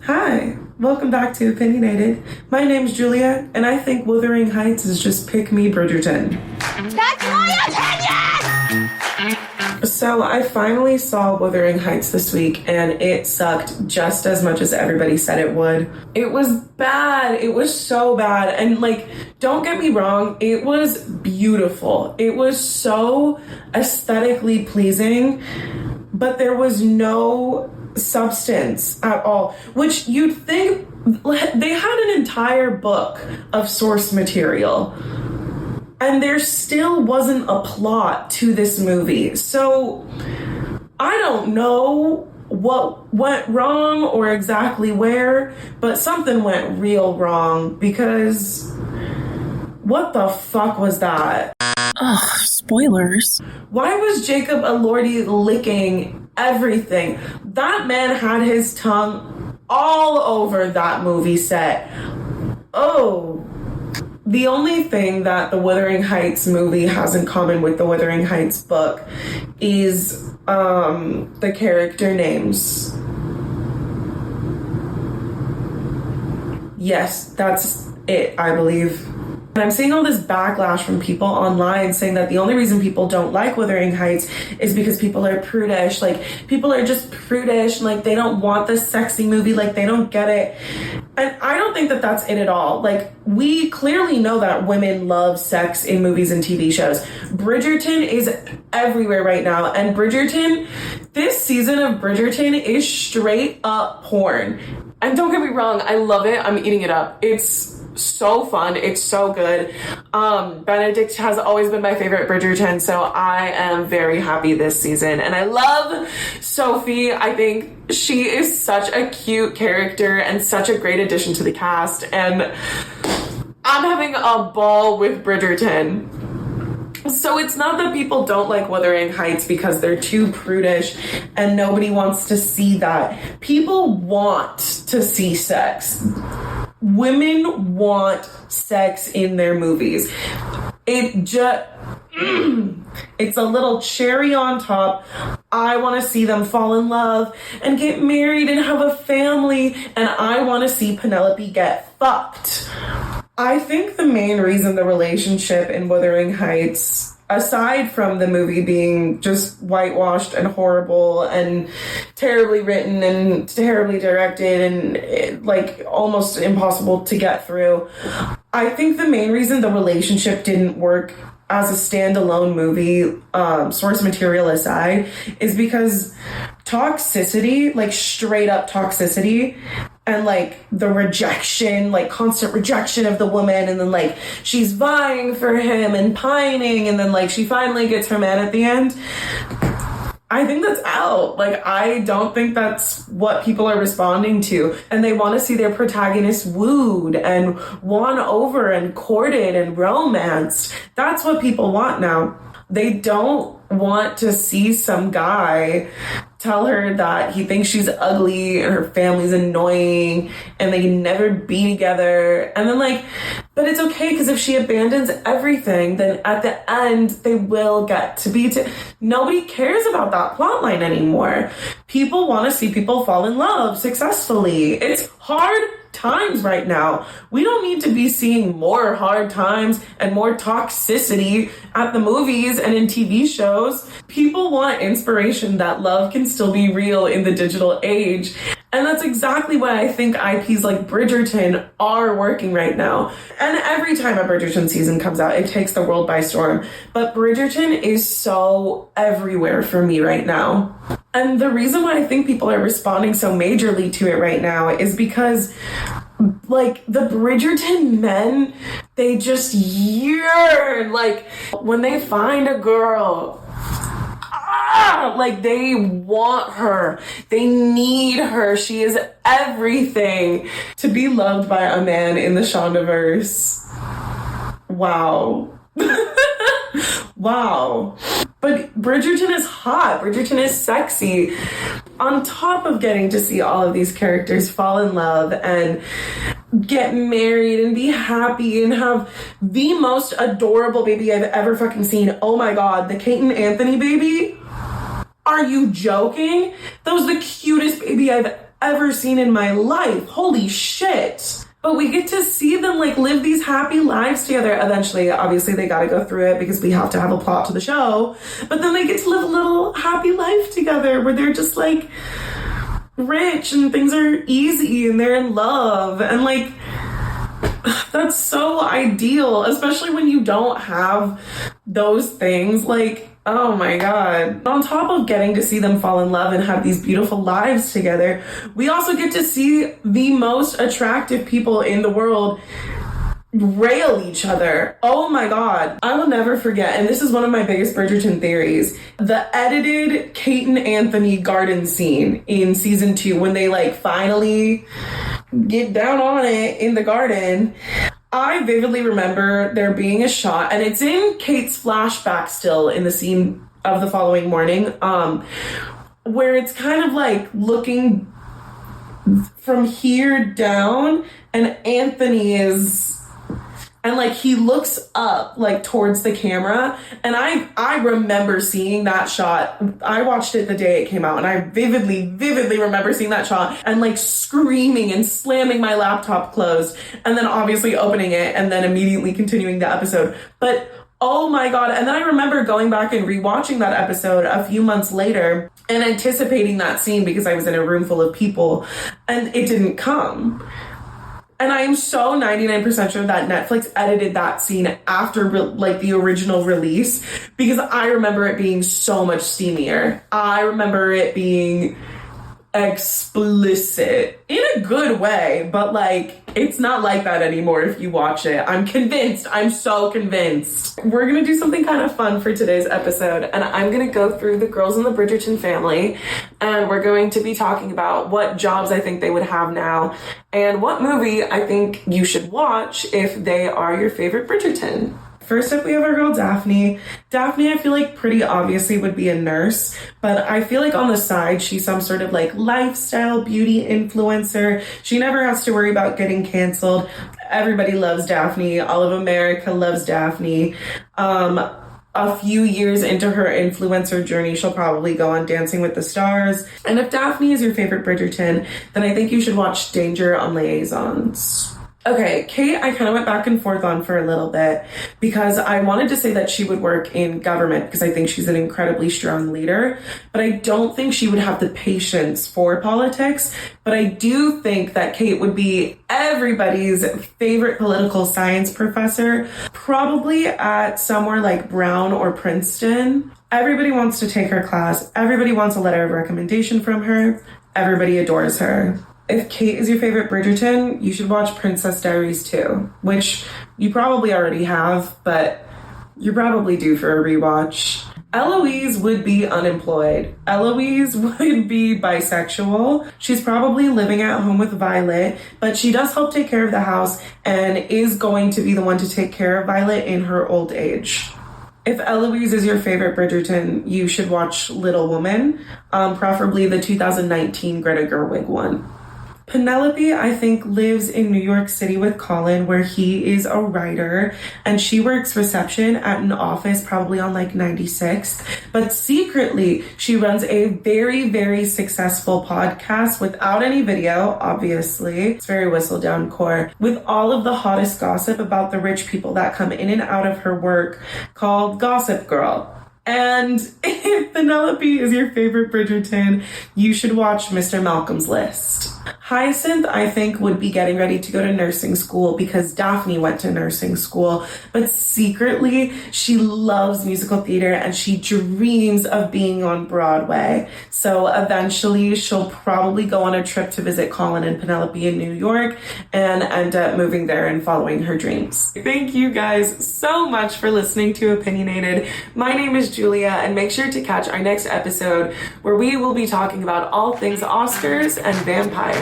Hi, welcome back to Opinionated. My name's Julia, and I think Wuthering Heights is just pick me Bridgerton. That's my opinion! So I finally saw Wuthering Heights this week, and it sucked just as much as everybody said it would. It was bad. It was so bad. And don't get me wrong, it was beautiful. It was so aesthetically pleasing, but there was no substance at all, which you'd think they had an entire book of source material, and there still wasn't a plot to this movie. So I don't know what went wrong or exactly where, but something went real wrong, because what the fuck was that? Ugh, spoilers. Why was Jacob Elordi licking everything? That man had his tongue all over that movie set. Oh, the only thing that the Wuthering Heights movie has in common with the Wuthering Heights book is the character names. Yes, that's it, I believe. And I'm seeing all this backlash from people online saying that the only reason people don't like Wuthering Heights is because people are prudish. People are just prudish, they don't want this sexy movie, they don't get it. And I don't think that that's it at all. We clearly know that women love sex in movies and TV shows. Bridgerton is everywhere right now, and this season of Bridgerton is straight up porn. And don't get me wrong, I love it. I'm eating it up. It's so fun. It's so good. Benedict has always been my favorite Bridgerton, so I am very happy this season. And I love Sophie. I think she is such a cute character and such a great addition to the cast. And I'm having a ball with Bridgerton. So it's not that people don't like Wuthering Heights because they're too prudish and nobody wants to see that. People want to see sex. Women want sex in their movies. It's a little cherry on top. I want to see them fall in love and get married and have a family, and I want to see Penelope get fucked. I think the main reason the relationship in Wuthering Heights, aside from the movie being just whitewashed and horrible and terribly written and terribly directed and almost impossible to get through, I think the main reason the relationship didn't work as a standalone movie, source material aside, is because toxicity, straight up toxicity, and the rejection, constant rejection of the woman, and then she's vying for him and pining, and then she finally gets her man at the end. I think that's out. I don't think that's what people are responding to. And they want to see their protagonist wooed and won over and courted and romanced. That's what people want now. They don't want to see some guy tell her that he thinks she's ugly and her family's annoying and they can never be together. And then but it's okay, because if she abandons everything, then at the end they will get to be nobody cares about that plot line anymore. People want to see people fall in love successfully. It's hard times right now. We don't need to be seeing more hard times and more toxicity at the movies and in TV shows. People want inspiration that love can still be real in the digital age. And that's exactly why I think IPs like Bridgerton are working right now. And every time a Bridgerton season comes out, it takes the world by storm. But Bridgerton is so everywhere for me right now. And the reason why I think people are responding so majorly to it right now is because the Bridgerton men, they just yearn. When they find a girl, they want her. They need her. She is everything. To be loved by a man in the Shondaverse. Wow. Wow. But Bridgerton is hot. Bridgerton is sexy. On top of getting to see all of these characters fall in love and get married and be happy and have the most adorable baby I've ever fucking seen. Oh my God, the Kate and Anthony baby. Are you joking? That was the cutest baby I've ever seen in my life. Holy shit. But we get to see them like live these happy lives together. Eventually, obviously, they gotta go through it because we have to have a plot to the show. But then they get to live a little happy life together where they're just like rich and things are easy and they're in love. And like, that's so ideal, especially when you don't have those things. Like, oh my God. On top of getting to see them fall in love and have these beautiful lives together, we also get to see the most attractive people in the world rail each other. Oh my God. I will never forget, and this is one of my biggest Bridgerton theories, the edited Kate and Anthony garden scene in season 2 when they like finally get down on it in the garden. I vividly remember there being a shot, and it's in Kate's flashback still in the scene of the following morning, where it's kind of like looking from here down, and Anthony is, and like he looks up like towards the camera, and I remember seeing that shot. I watched it the day it came out, and I vividly remember seeing that shot and like screaming and slamming my laptop closed, and then obviously opening it and then immediately continuing the episode. But oh my God. And then I remember going back and rewatching that episode a few months later and anticipating that scene because I was in a room full of people, and it didn't come. And I am so 99% sure that Netflix edited that scene after like the original release, because I remember it being so much steamier. I remember it being explicit in a good way, but like it's not like that anymore if you watch it. I'm convinced. I'm so convinced. We're gonna do something kind of fun for today's episode, and I'm gonna go through the girls in the Bridgerton family, and we're going to be talking about what jobs I think they would have now and what movie I think you should watch if they are your favorite Bridgerton. First up, we have our girl Daphne. Daphne, I feel like pretty obviously would be a nurse, but I feel like on the side, she's some sort of like lifestyle beauty influencer. She never has to worry about getting canceled. Everybody loves Daphne. All of America loves Daphne. A few years into her influencer journey, she'll probably go on Dancing with the Stars. And if Daphne is your favorite Bridgerton, then I think you should watch Danger on Liaisons. Okay, Kate, I kind of went back and forth on for a little bit because I wanted to say that she would work in government because I think she's an incredibly strong leader, but I don't think she would have the patience for politics. But I do think that Kate would be everybody's favorite political science professor, probably at somewhere like Brown or Princeton. Everybody wants to take her class. Everybody wants a letter of recommendation from her. Everybody adores her. If Kate is your favorite Bridgerton, you should watch Princess Diaries 2, which you probably already have, but you're probably due for a rewatch. Eloise would be unemployed. Eloise would be bisexual. She's probably living at home with Violet, but she does help take care of the house and is going to be the one to take care of Violet in her old age. If Eloise is your favorite Bridgerton, you should watch Little Woman, preferably the 2019 Greta Gerwig one. Penelope, I think, lives in New York City with Colin, where he is a writer, and she works reception at an office probably on like 96th. But secretly, she runs a very, very successful podcast without any video, obviously. It's very whistle down core, with all of the hottest gossip about the rich people that come in and out of her work, called Gossip Girl. And if Penelope is your favorite Bridgerton, you should watch Mr. Malcolm's List. Hyacinth, I think, would be getting ready to go to nursing school because Daphne went to nursing school, but secretly she loves musical theater and she dreams of being on Broadway. So eventually she'll probably go on a trip to visit Colin and Penelope in New York and end up moving there and following her dreams. Thank you guys so much for listening to Opinionated. My name is Julia, and make sure to catch our next episode where we will be talking about all things Oscars and vampires.